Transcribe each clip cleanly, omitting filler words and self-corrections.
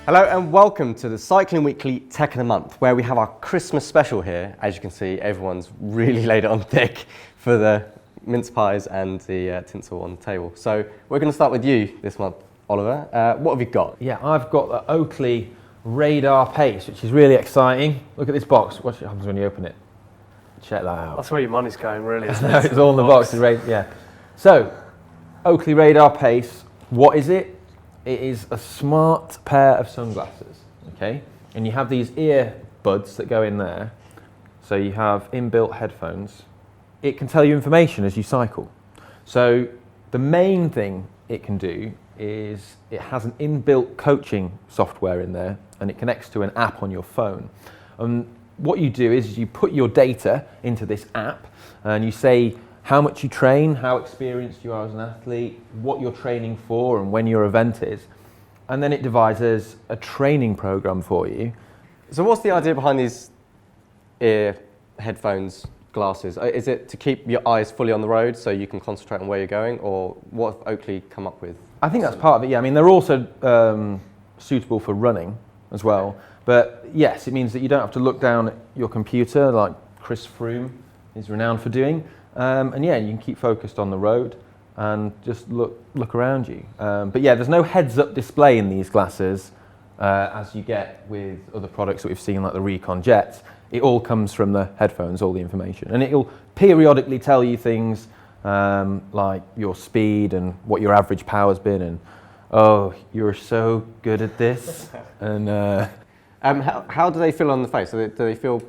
Hello and welcome to the Cycling Weekly Tech of the Month, where we have our Christmas special here. As you can see, everyone's really laid it on thick for the mince pies and the tinsel on the table. So we're going to start with you this month, Oliver. What have you got? Yeah, I've got the Oakley Radar Pace, which is really exciting. Look at this box. Watch what happens when you open it. Check that out. That's where your money's going, really, isn't it? It's all in the box. Yeah. So, Oakley Radar Pace. What is it? It is a smart pair of sunglasses. Okay, and you have these earbuds that go in there. So you have inbuilt headphones. It can tell you information as you cycle. So the main thing it can do is it has an inbuilt coaching software in there, and it connects to an app on your phone. And what you do is you put your data into this app, and you say how much you train, how experienced you are as an athlete, what you're training for, and when your event is. And then it devises a training program for you. So what's the idea behind these ear headphones, glasses? Is it to keep your eyes fully on the road so you can concentrate on where you're going, or what have Oakley come up with? I think that's part of it, yeah. I mean, they're also suitable for running as well. But yes, it means that you don't have to look down at your computer like Chris Froome is renowned for doing. And yeah, you can keep focused on the road and just look around you. But yeah, there's no heads-up display in these glasses as you get with other products that we've seen like the Recon Jets. It all comes from the headphones, all the information. And it'll periodically tell you things like your speed and what your average power's been, and oh, you're so good at this. And how do they feel on the face? Do they feel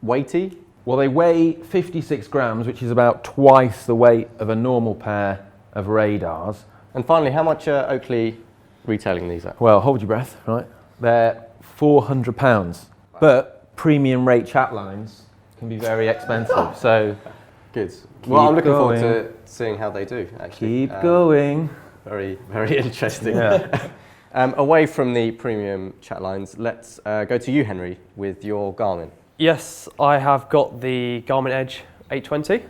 weighty? Well, they weigh 56 grams, which is about twice the weight of a normal pair of radars. And finally, how much are Oakley retailing these at? Well, hold your breath, right? They're £400, but premium rate chat lines can be very expensive. So, good. Well, I'm looking forward to seeing how they do, actually. Keep going. Very, very interesting. Yeah. Away from the premium chat lines, let's go to you, Henry, with your Garmin. Yes, I have got the Garmin Edge 820,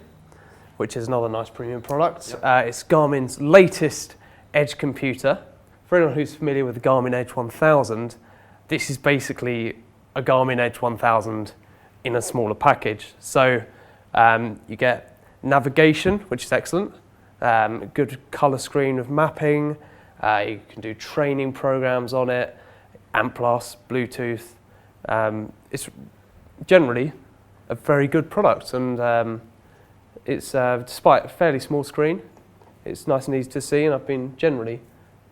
which is another nice premium product. Yep. It's Garmin's latest edge computer. For anyone who's familiar with the Garmin Edge 1000, this is basically a Garmin Edge 1000 in a smaller package. So you get navigation, which is excellent, a good colour screen with mapping, you can do training programs on it, AMP+, Bluetooth. It's generally a very good product, and it's despite a fairly small screen, it's nice and easy to see, and I've been generally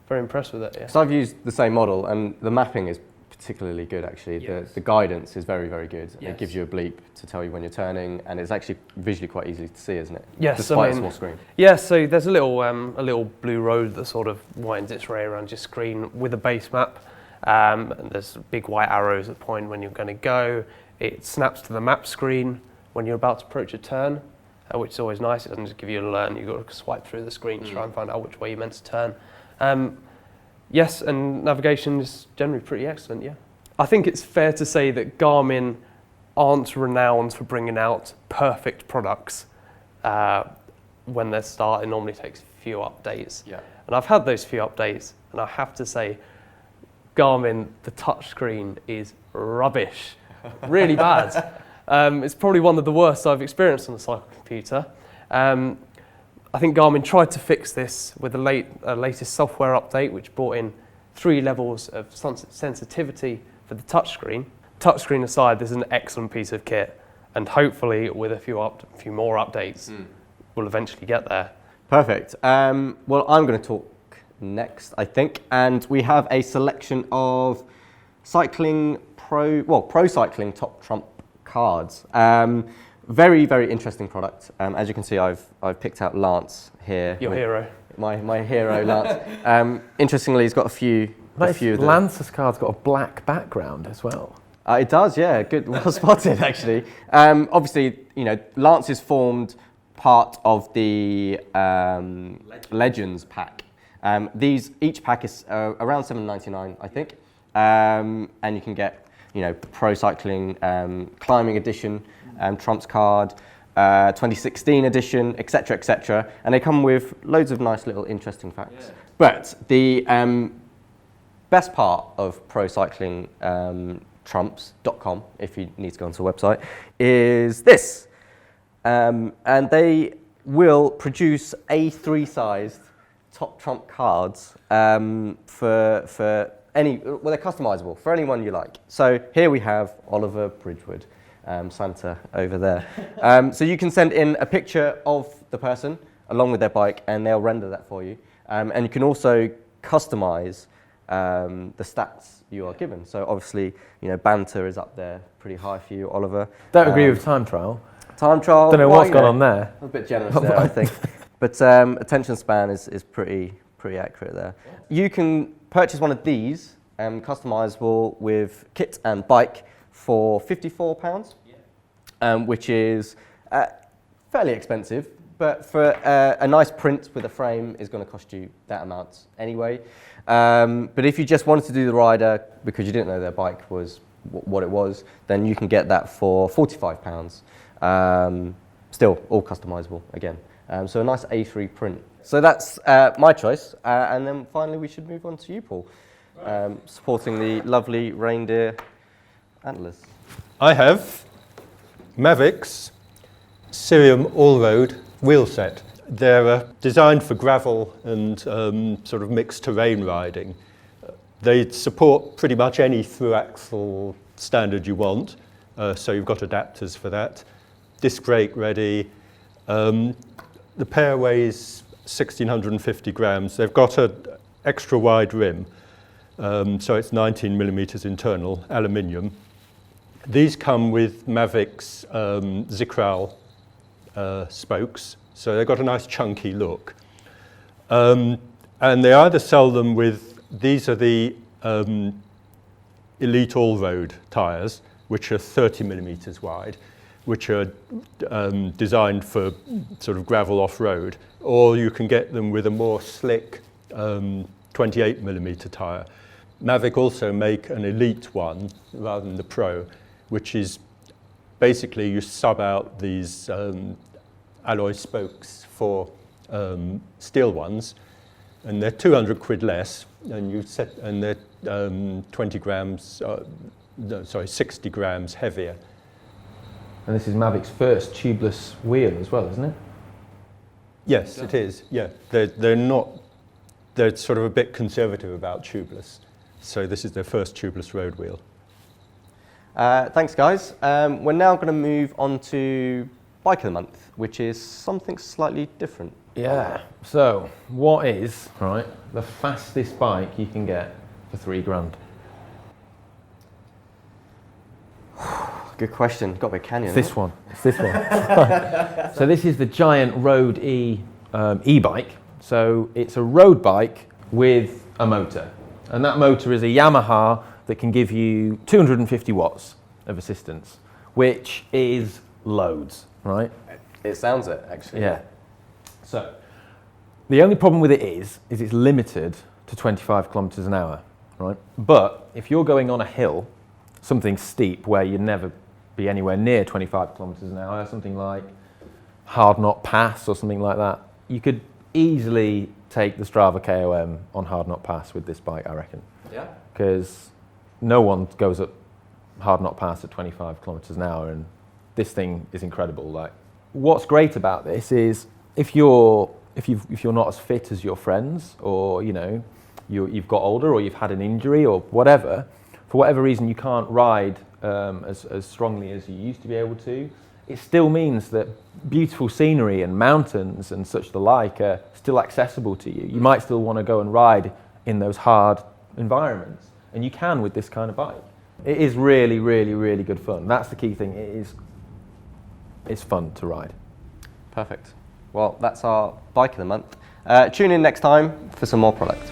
very impressed with it. Yeah. So I've used the same model, and the mapping is particularly good actually. Yes. The guidance is very, very good. Yes. It gives you a bleep to tell you when you're turning, and it's actually visually quite easy to see, isn't it? Yes, despite a small screen. Yeah, so there's a little blue road that sort of winds its way around your screen with a base map, and there's big white arrows that point when you're going to go. It snaps to the map screen when you're about to approach a turn, which is always nice. It doesn't just give you an alert, and you've got to swipe through the screen to try and find out which way you're meant to turn. Yes, and navigation is generally pretty excellent, yeah. I think it's fair to say that Garmin aren't renowned for bringing out perfect products. When they start, it normally takes a few updates. Yeah. And I've had those few updates, and I have to say, Garmin, the touchscreen is rubbish. Really bad. It's probably one of the worst I've experienced on a cycle computer. I think Garmin tried to fix this with the latest software update, which brought in 3 levels of sensitivity for the touchscreen. Touchscreen aside, this is an excellent piece of kit, and hopefully with a few more updates, we'll eventually get there. Perfect. Well, I'm going to talk next, I think, and we have a selection of pro cycling top trump cards. Very, very interesting product. As you can see, I've picked out Lance here. Your hero. My hero, Lance. Interestingly, he's got a few. Lance's card's got a black background as well. It does, yeah. Good, well spotted, actually. Obviously, Lance is formed part of the Legends pack. Each pack is around $7.99, I think, and you can get, pro cycling, climbing edition, trumps card, 2016 edition, etc., etc. And they come with loads of nice little interesting facts. Yeah. But the best part of Pro Cycling Trumps.com, if you need to go onto the website, is this. And they will produce A3-sized top trump cards for any, well, they're customizable for anyone you like. So here we have Oliver Bridgewood, Santa over there. So you can send in a picture of the person along with their bike, and they'll render that for you. And you can also customize the stats you are given. So obviously, banter is up there pretty high for you, Oliver. Don't agree with time trial. Time trial. Don't know what's gone on there. A bit generous there, I think. But attention span is pretty accurate there. You can purchase one of these, customizable with kit and bike, for £54, which is fairly expensive. But for a nice print with a frame is going to cost you that amount anyway. But if you just wanted to do the rider because you didn't know their bike was what it was, then you can get that for £45. Still, all customizable again. So a nice A3 print. So that's my choice. And then finally we should move on to you, Paul, supporting the lovely reindeer antlers. I have Mavericks Cerium All-Road wheel set. They're designed for gravel and sort of mixed terrain riding. They support pretty much any through-axle standard you want, so you've got adapters for that. Disc brake ready. The pair weighs 1,650 grams. They've got an extra wide rim, so it's 19 millimeters internal, aluminium. These come with Mavericks Zikral spokes, so they've got a nice chunky look. And they either sell them with, these are the Elite All-Road tyres, which are 30 millimeters wide, which are designed for sort of gravel off-road, or you can get them with a more slick 28 millimeter tyre. Mavic also make an Elite one rather than the Pro, which is basically you sub out these alloy spokes for steel ones, and they're 200 quid less, and they're 20 grams, 60 grams heavier. And this is Mavic's first tubeless wheel as well, isn't it? Yes, it is. Yeah, they're sort of a bit conservative about tubeless, so this is their first tubeless road wheel. Thanks, guys. We're now going to move on to Bike of the Month, which is something slightly different. Yeah. So, what is the fastest bike you can get for £3,000? Good question. Got to be a Canyon. It's this one. So this is the Giant Road e-bike. So it's a road bike with a motor, and that motor is a Yamaha that can give you 250 watts of assistance, which is loads, right? It sounds it, actually. Yeah. So the only problem with it is it's limited to 25 kilometers an hour, right? But if you're going on a hill, something steep where you'd never be anywhere near 25 kilometers an hour, something like Hard Knot Pass or something like that, you could easily take the Strava KOM on Hard Knot Pass with this bike, I reckon. Yeah. Because no one goes up Hard Knot Pass at 25 kilometers an hour, and this thing is incredible. Like, what's great about this is if you're not as fit as your friends, or you've got older, or you've had an injury or whatever, for whatever reason you can't ride as strongly as you used to be able to, it still means that beautiful scenery and mountains and such the like are still accessible to you. You might still want to go and ride in those hard environments, and you can with this kind of bike. It is really, really, really good fun. That's the key thing. It's fun to ride. Perfect. Well, that's our Bike of the Month. Tune in next time for some more product.